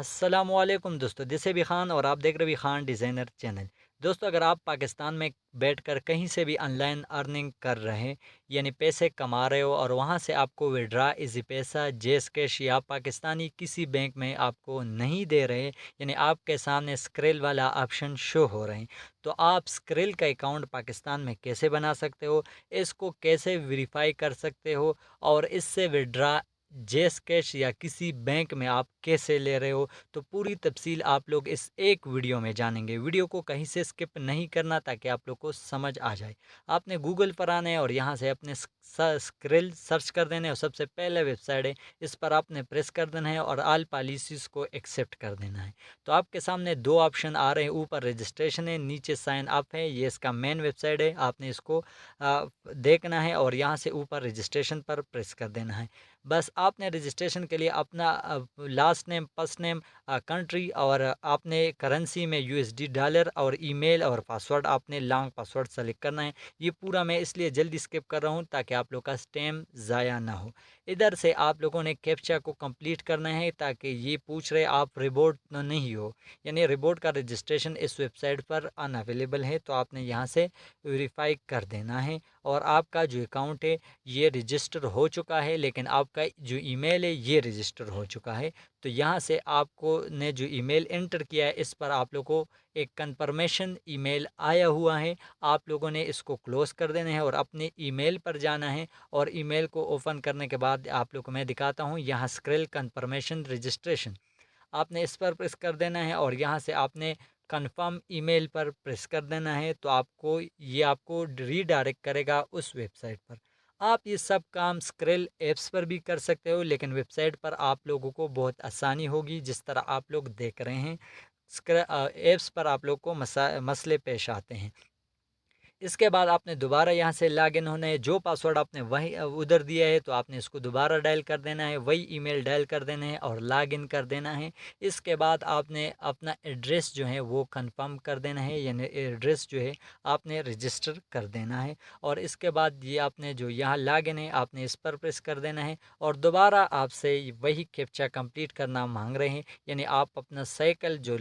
अस्सलामुअलैकुम दोस्तों, दिस है अभी खान और आप देख रहे हैं अभी खान डिज़ाइनर चैनल। दोस्तों, अगर आप पाकिस्तान में बैठकर कहीं से भी ऑनलाइन अर्निंग कर रहे हैं, यानी पैसे कमा रहे हो और वहां से आपको विड्रा इजी पैसा, जेस कैश या पाकिस्तानी किसी बैंक में आपको नहीं दे रहे, यानी आपके सामने स्क्रिल वाला ऑप्शन शो हो रहे हैं, तो आप स्क्रिल का अकाउंट पाकिस्तान में कैसे बना सकते हो, इसको कैसे वेरीफाई कर सकते हो और इससे विड्रा जेस कैश या किसी बैंक में आप कैसे ले रहे हो, तो पूरी तफसील आप लोग इस एक वीडियो में जानेंगे। वीडियो को कहीं से स्किप नहीं करना ताकि आप लोग को समझ आ जाए। आपने गूगल पर आना है और यहाँ से अपने स्क्रिल सर्च कर देना है और सबसे पहले वेबसाइट है, इस पर आपने प्रेस कर देना है और आल पॉलिसीज़ को एक्सेप्ट कर देना है। तो आपके सामने दो ऑप्शन आ रहे हैं, ऊपर रजिस्ट्रेशन है, नीचे साइन अप है। ये इसका मेन वेबसाइट है, आपने इसको देखना है और यहाँ से ऊपर रजिस्ट्रेशन पर प्रेस कर देना है। बस आपने रजिस्ट्रेशन के लिए अपना last name, first name, country और आपने करेंसी में यूएसडी डॉलर और ईमेल और पासवर्ड, आपने लॉन्ग पासवर्ड सेलेक्ट करना है। ये पूरा मैं इसलिए जल्दी स्किप कर रहा हूँ ताकि आप लोग का टाइम ज़ाया ना हो। इधर से आप लोगों ने कैप्चा को कंप्लीट करना है ताकि ये पूछ रहे आप रिबोट नहीं हो, यानी रिबोट का रजिस्ट्रेशन इस वेबसाइट पर अनअवेलेबल है, तो आपने यहाँ से वेरीफाई कर देना है। और आपका जो अकाउंट है ये रजिस्टर हो चुका है, लेकिन आपका जो ईमेल है ये रजिस्टर हो चुका है। तो यहाँ से आपको ने जो ईमेल एंटर किया है, इस पर आप लोगों को एक कंफर्मेशन ईमेल आया हुआ है। आप लोगों ने इसको क्लोज़ कर देना है और अपने ईमेल पर जाना है और ईमेल को ओपन करने के बाद आप लोग को मैं दिखाता हूँ, यहाँ स्क्रिल कंफर्मेशन रजिस्ट्रेशन, आपने इस पर प्रेस कर देना है और यहाँ से आपने कंफर्म ईमेल पर प्रेस कर देना है। तो आपको रीडायरेक्ट करेगा उस वेबसाइट पर। आप ये सब काम स्क्रिल ऐप्स पर भी कर सकते हो, लेकिन वेबसाइट पर आप लोगों को बहुत आसानी होगी, जिस तरह आप लोग देख रहे हैं। ऐप्स पर आप लोग को मसले पेश आते हैं। इसके बाद आपने दोबारा यहाँ से लॉगिन होना है। जो पासवर्ड आपने वही उधर दिया है, तो आपने इसको दोबारा डायल कर देना है, वही ईमेल डायल कर देना है और लॉगिन कर देना है। इसके बाद आपने अपना एड्रेस जो है वो कंफर्म कर देना है, यानी एड्रेस जो है आपने रजिस्टर कर देना है। और इसके बाद ये आपने जो यहाँ लॉगिन है, आपने इस पर प्रेस कर देना है और दोबारा आपसे वही कैप्चा कंप्लीट करना मांग रहे हैं, यानी आप अपना साइकिल जो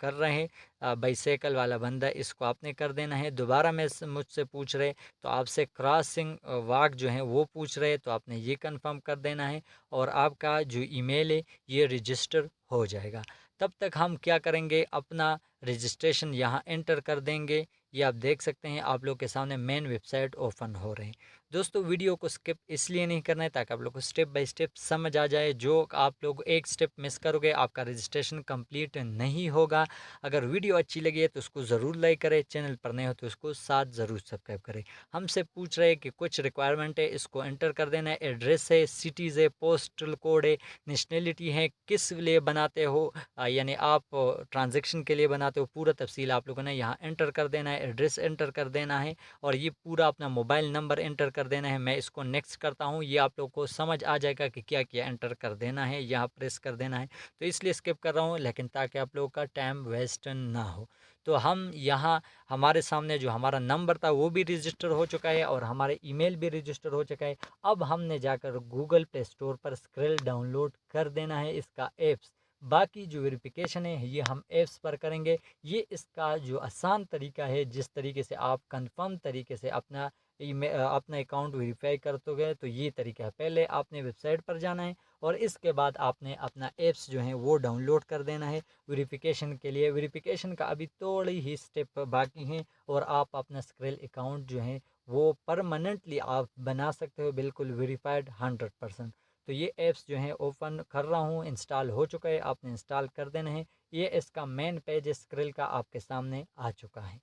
कर रहे हैं, बाईसाइकिल वाला बंदा, इसको आपने कर देना है। दोबारा मुझसे पूछ रहे, तो आपसे क्रॉसिंग वाक जो है वो पूछ रहे, तो आपने ये कंफर्म कर देना है और आपका जो ईमेल है ये रजिस्टर हो जाएगा। तब तक हम क्या करेंगे, अपना रजिस्ट्रेशन यहाँ एंटर कर देंगे। ये आप देख सकते हैं, आप लोग के सामने मेन वेबसाइट ओपन हो रहे हैं। दोस्तों, वीडियो को स्किप इसलिए नहीं करना है ताकि आप लोग को स्टेप बाय स्टेप समझ आ जाए। जो आप लोग एक स्टेप मिस करोगे, आपका रजिस्ट्रेशन कंप्लीट नहीं होगा। अगर वीडियो अच्छी लगी है तो उसको ज़रूर लाइक करें, चैनल पर नए हो तो उसको साथ ज़रूर सब्सक्राइब करें। हमसे पूछ रहे हैं कि कुछ रिक्वायरमेंट है, इसको एंटर कर देना है। एड्रेस है, सिटीज़ है, पोस्टल कोड है, नेशनलिटी है, किस लिए बनाते हो, यानी आप ट्रांजेक्शन के लिए बनाते हो, पूरा तफसील आप लोगों ने यहाँ एंटर कर देना है। एड्रेस एंटर कर देना है और ये पूरा अपना मोबाइल नंबर एंटर कर देना है। मैं इसको नेक्स्ट करता हूँ, ये आप लोग को समझ आ जाएगा कि क्या क्या एंटर कर देना है, यहाँ प्रेस कर देना है। तो इसलिए स्किप कर रहा हूँ, लेकिन ताकि आप लोगों का टाइम वेस्ट ना हो। तो हम यहाँ हमारे सामने जो हमारा नंबर था वो भी रजिस्टर हो चुका है और हमारे ईमेल भी रजिस्टर हो चुका है। अब हमने जाकर गूगल प्ले स्टोर पर स्क्रिल डाउनलोड कर देना है, इसका ऐप्स। बाकी जो वेरिफिकेशन है ये हम ऐप्स पर करेंगे। ये इसका जो आसान तरीका है, जिस तरीके से आप कंफर्म तरीके से अपना अकाउंट वेरीफाई करते गए, तो ये तरीका है। पहले आपने वेबसाइट पर जाना है और इसके बाद आपने अपना ऐप्स जो है वो डाउनलोड कर देना है वेरिफिकेशन के लिए। वेरिफिकेशन का अभी थोड़ी ही स्टेप बाकी हैं और आप अपना स्क्रिल अकाउंट जो है वो परमानेंटली आप बना सकते हो, बिल्कुल वेरीफाइड 100%। तो ये ऐप्स जो है ओपन कर रहा हूँ, इंस्टॉल हो चुका है, आपने इंस्टॉल कर देना है। ये इसका मेन पेज स्क्रिल का आपके सामने आ चुका है।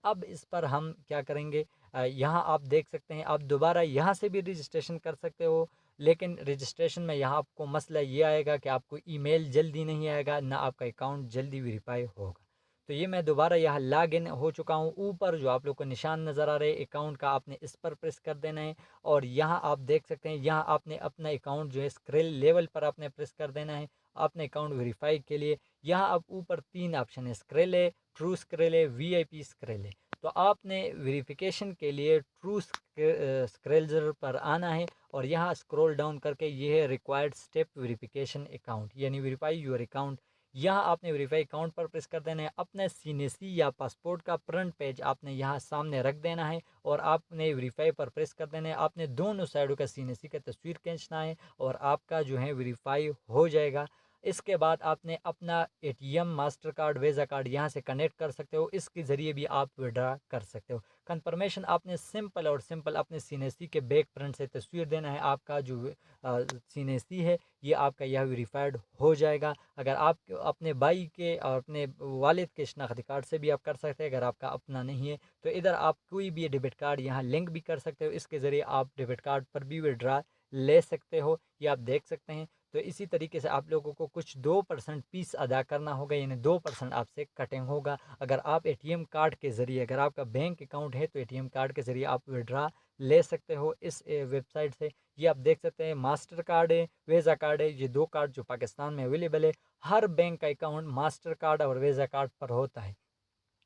अब इस पर हम क्या करेंगे, यहाँ आप देख सकते हैं, आप दोबारा यहाँ से भी रजिस्ट्रेशन कर सकते हो, लेकिन रजिस्ट्रेशन में यहाँ आपको मसला ये आएगा कि आपको ईमेल जल्दी नहीं आएगा, ना आपका अकाउंट जल्दी वेरीफाई होगा। तो ये मैं दोबारा यहाँ लॉग इन हो चुका हूँ। ऊपर जो आप लोग को निशान नज़र आ रहे हैं अकाउंट का, आपने इस पर प्रेस कर देना है और यहाँ आप देख सकते हैं, यहाँ आपने अपना अकाउंट जो है स्क्रिल लेवल पर आपने प्रेस कर देना है अपने अकाउंट वेरीफाई के लिए। यहाँ अब ऊपर 3 ऑप्शन है, स्क्रिल है, ट्रू स्क्रिल है, वीआईपी स्क्रिल है। तो आपने वेरिफिकेशन के लिए ट्रू स्क्रिल्जर पर आना है और यहाँ स्क्रॉल डाउन करके ये है रिक्वायर्ड स्टेप वेरिफिकेशन अकाउंट, यानी वेरीफाई योर अकाउंट। यहाँ आपने वेरीफाई अकाउंट पर प्रेस कर देना है। अपने सीएनसी या पासपोर्ट का फ्रंट पेज आपने यहाँ सामने रख देना है और आपने वेरीफाई पर प्रेस कर देना है। आपने दोनों साइडों का सीएनसी का तस्वीर खींचना है और आपका जो है वेरीफाई हो जाएगा। इसके बाद आपने अपना ATM, master card, visa card यहाँ से कनेक्ट कर सकते हो। इसके ज़रिए भी आप विड्रा कर सकते हो। कंफर्मेशन आपने सिंपल और सिंपल अपने सीएनसी के बैक फ्रंट से तस्वीर देना है। आपका जो सीएनसी है ये आपका यह वेरीफाइड हो जाएगा। अगर आप अपने भाई के और अपने वालिद के शनाख्ती कार्ड से भी आप कर सकते हैं। अगर आपका अपना नहीं है तो इधर आप कोई भी डेबिट कार्ड यहाँ लिंक भी कर सकते हो। इसके ज़रिए आप डेबिट कार्ड पर भी विड्रा ले सकते हो, ये आप देख सकते हैं। तो इसी तरीके से आप लोगों को कुछ 2% फीस अदा करना होगा, यानी 2% आपसे कटिंग होगा। अगर आप एटीएम कार्ड के ज़रिए, अगर आपका बैंक अकाउंट है तो एटीएम कार्ड के ज़रिए आप विड्रा ले सकते हो इस वेबसाइट से। ये आप देख सकते हैं, मास्टर कार्ड है, वीज़ा कार्ड है, ये दो कार्ड जो पाकिस्तान में अवेलेबल है। हर बैंक का अकाउंट मास्टर कार्ड और वीज़ा कार्ड पर होता है।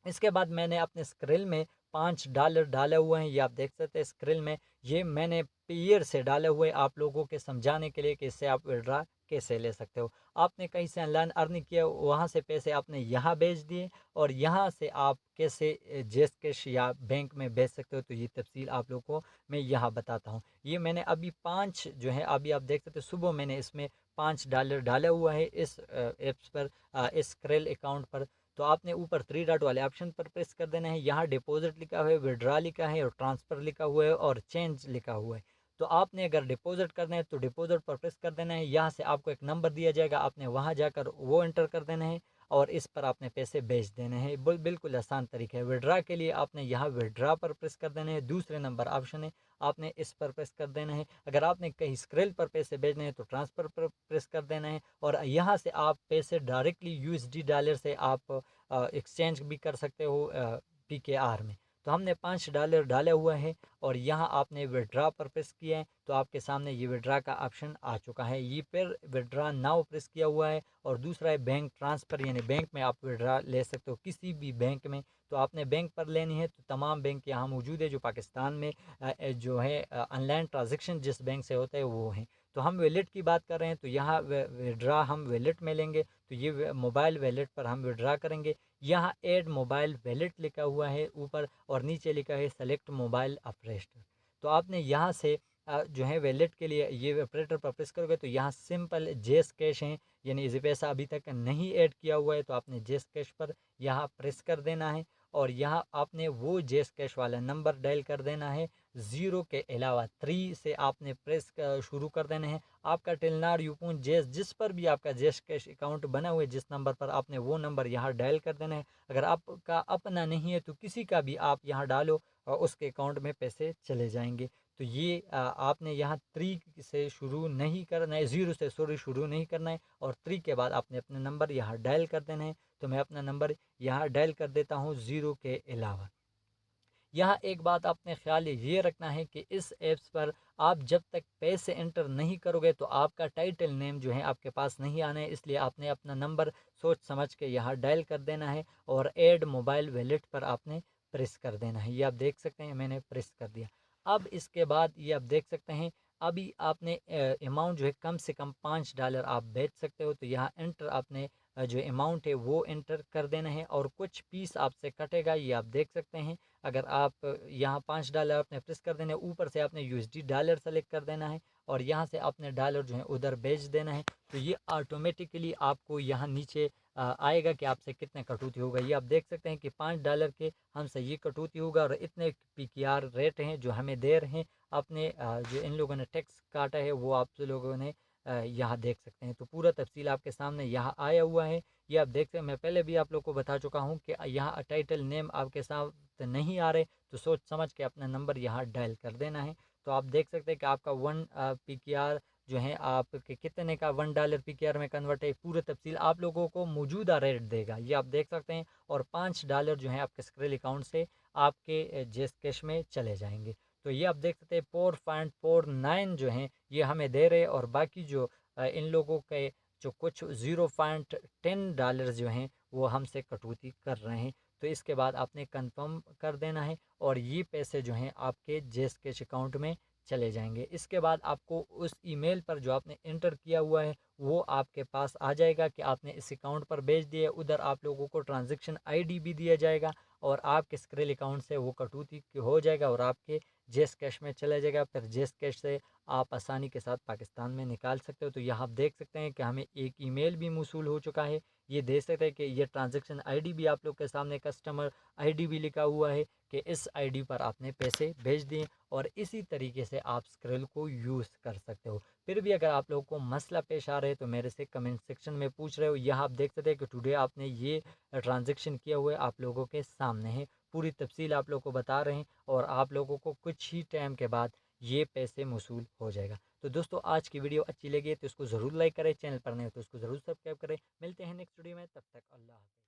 इसके बाद मैंने अपने स्क्रिल में $5 डाले हुए हैं, ये आप देख सकते हैं स्क्रिल में। ये मैंने पेयर से डाले हुए आप लोगों के समझाने के लिए कि इससे आप विड्रा कैसे ले सकते हो। आपने कहीं से ऑनलाइन अर्निंग किया, वहाँ से पैसे आपने यहाँ भेज दिए और यहाँ से आप कैसे जेस कैश या बैंक में भेज सकते हो, तो ये तफसील आप लोगों को मैं यहाँ बताता हूँ। ये मैंने अभी 5 जो है, अभी आप देख सकते हो सुबह मैंने इसमें $5 डाला हुआ है इस एप्स पर, इस स्क्रिल अकाउंट पर। तो आपने ऊपर 3 डॉट वाले ऑप्शन पर प्रेस कर देना है। यहाँ डिपॉजिट लिखा हुआ है, विड्रा लिखा है और ट्रांसफ़र लिखा हुआ है और चेंज लिखा हुआ है। तो आपने अगर डिपॉजिट करना है तो डिपॉजिट पर प्रेस कर देना है। यहाँ से आपको एक नंबर दिया जाएगा, आपने वहाँ जाकर वो एंटर कर देना है और इस पर आपने पैसे भेज देने हैं। बिल्कुल आसान तरीका है। विड्रा के लिए आपने यहाँ विड्रा पर प्रेस कर देना है, दूसरे नंबर ऑप्शन है, आपने इस पर प्रेस कर देना है। अगर आपने कहीं स्क्रिल पर पैसे भेजने हैं तो ट्रांसफ़र पर प्रेस कर देना है और यहाँ से आप पैसे डायरेक्टली यूएसडी डॉलर से आप एक्सचेंज भी कर सकते हो पीकेआर में। तो हमने $5 डाले हुए हैं और यहाँ आपने विड्रा पर प्रेस किया है तो आपके सामने ये विड्रा का ऑप्शन आ चुका है। ये फिर विड्रा नाउ प्रेस किया हुआ है और दूसरा है बैंक ट्रांसफ़र, यानी बैंक में आप विड्रा ले सकते हो किसी भी बैंक में। तो आपने बैंक पर लेनी है तो तमाम बैंक यहाँ मौजूद है जो पाकिस्तान में जो है ऑनलाइन ट्रांजेक्शन जिस बैंक से होता है वो हैं। तो हम वैलेट की बात कर रहे हैं तो यहाँ विड्रा हम वैलेट में लेंगे तो ये मोबाइल वैलेट पर हम विड्रा करेंगे। यहाँ ऐड मोबाइल वैलेट लिखा हुआ है ऊपर और नीचे लिखा है सेलेक्ट मोबाइल ऑपरेटर। तो आपने यहाँ से जो है वैलेट के लिए ये ऑपरेटर पर प्रेस करोगे तो यहाँ सिंपल जेस कैश हैं, यानी इसी पैसा अभी तक नहीं ऐड किया हुआ है तो आपने जेस कैश पर यहाँ प्रेस कर देना है और यहाँ आपने वो जेस कैश वाला नंबर डायल कर देना है। 0 के अलावा 3 से आपने प्रेस शुरू कर देना है। आपका टेलनार यूपून जेस जिस पर भी आपका जेस कैश अकाउंट बना हुआ है जिस नंबर पर, आपने वो नंबर यहाँ डायल कर देना है। अगर आपका अपना नहीं है तो किसी का भी आप यहाँ डालो और उसके अकाउंट में पैसे चले जाएंगे। तो ये आपने यहाँ 3 से शुरू नहीं करना है, 0 से शुरू नहीं करना है और 3 के बाद आपने अपना नंबर यहाँ डायल कर देना है। तो मैं अपना नंबर यहाँ डायल कर देता हूँ 0 के अलावा। यहाँ एक बात आपने ख्याल ये रखना है कि इस ऐप्स पर आप जब तक पैसे एंटर नहीं करोगे तो आपका टाइटल नेम जो है आपके पास नहीं आना है। इसलिए आपने अपना नंबर सोच समझ के यहाँ डायल कर देना है और ऐड मोबाइल वैलेट पर आपने प्रेस कर देना है। ये आप देख सकते हैं मैंने प्रेस कर दिया। अब इसके बाद ये आप देख सकते हैं अभी आपने अमाउंट जो है कम से कम $5 आप भेज सकते हो। तो यहाँ एंटर आपने जो अमाउंट है वो एंटर कर देना है और कुछ पीस आपसे कटेगा, ये आप देख सकते हैं। अगर आप यहाँ $5 आपने प्रेस कर देना है, ऊपर से आपने यूएसडी डॉलर सेलेक्ट कर देना है और यहाँ से आपने डॉलर जो है उधर भेज देना है। तो ये ऑटोमेटिकली आपको यहाँ नीचे आएगा कि आपसे कितने कटौती होगा। ये आप देख सकते हैं कि $5 के हमसे ये कटौती होगा और इतने पीकेआर रेट हैं जो हमें दे रहे हैं। अपने जो इन लोगों ने टैक्स काटा है वो आप लोगों ने यहाँ देख सकते हैं। तो पूरा तफसील आपके सामने यहाँ आया हुआ है। ये आप देखते हैं, मैं पहले भी आप लोग को बता चुका हूँ कि यहाँ टाइटल नेम आपके साथ नहीं आ रहे तो सोच समझ के अपना नंबर यहाँ डायल कर देना है। तो आप देख सकते हैं कि आपका 1 पीकेआर जो है आपके कितने का $1 पीकेआर में कन्वर्ट है। पूरे तफसील आप लोगों को मौजूदा रेट देगा, ये आप देख सकते हैं। और $5 जो है आपके स्क्रिल अकाउंट से आपके जेस कैश में चले जाएंगे। तो ये आप देख सकते हैं 4.49 जो हैं ये हमें दे रहे और बाकी जो इन लोगों के जो कुछ $0.10 जो हैं वो हमसे कटौती कर रहे हैं। तो इसके बाद आपने कंफर्म कर देना है और ये पैसे जो हैं आपके जेस कैश अकाउंट में चले जाएंगे। इसके बाद आपको उस ईमेल पर जो आपने एंटर किया हुआ है वो आपके पास आ जाएगा कि आपने इस अकाउंट पर भेज दिया। उधर आप लोगों को ट्रांजैक्शन आईडी भी दिया जाएगा और आपके स्क्रेल अकाउंट से वो कटौती हो जाएगा और आपके जेस कैश में चला जाएगा। फिर जेस कैश से आप आसानी के साथ पाकिस्तान में निकाल सकते हो। तो यहाँ आप देख सकते हैं कि हमें एक ईमेल भी मौसूल हो चुका है। ये देख सकते हैं कि ये ट्रांजैक्शन आईडी भी आप लोग के सामने, कस्टमर आईडी भी लिखा हुआ है कि इस आईडी पर आपने पैसे भेज दिए। और इसी तरीके से आप स्क्रेल को यूज़ कर सकते हो। फिर भी अगर आप लोगों को मसला पेश आ रहा है तो मेरे से कमेंट सेक्शन में पूछ रहे हो। यहाँ आप देख सकते हैं कि टुडे आपने ये ट्रांजैक्शन किया हुआ है, आप लोगों के सामने है। पूरी तफसील आप लोगों को बता रहे हैं और आप लोगों को कुछ ही टाइम के बाद ये पैसे मौसूल हो जाएगा। तो दोस्तों आज की वीडियो अच्छी लगी तो इसको ज़रूर लाइक करें, चैनल पर नए हो तो इसको ज़रूर सब्सक्राइब करें। मिलते हैं नेक्स्ट वीडियो में, तब तक अल्लाह हाफ़िज़।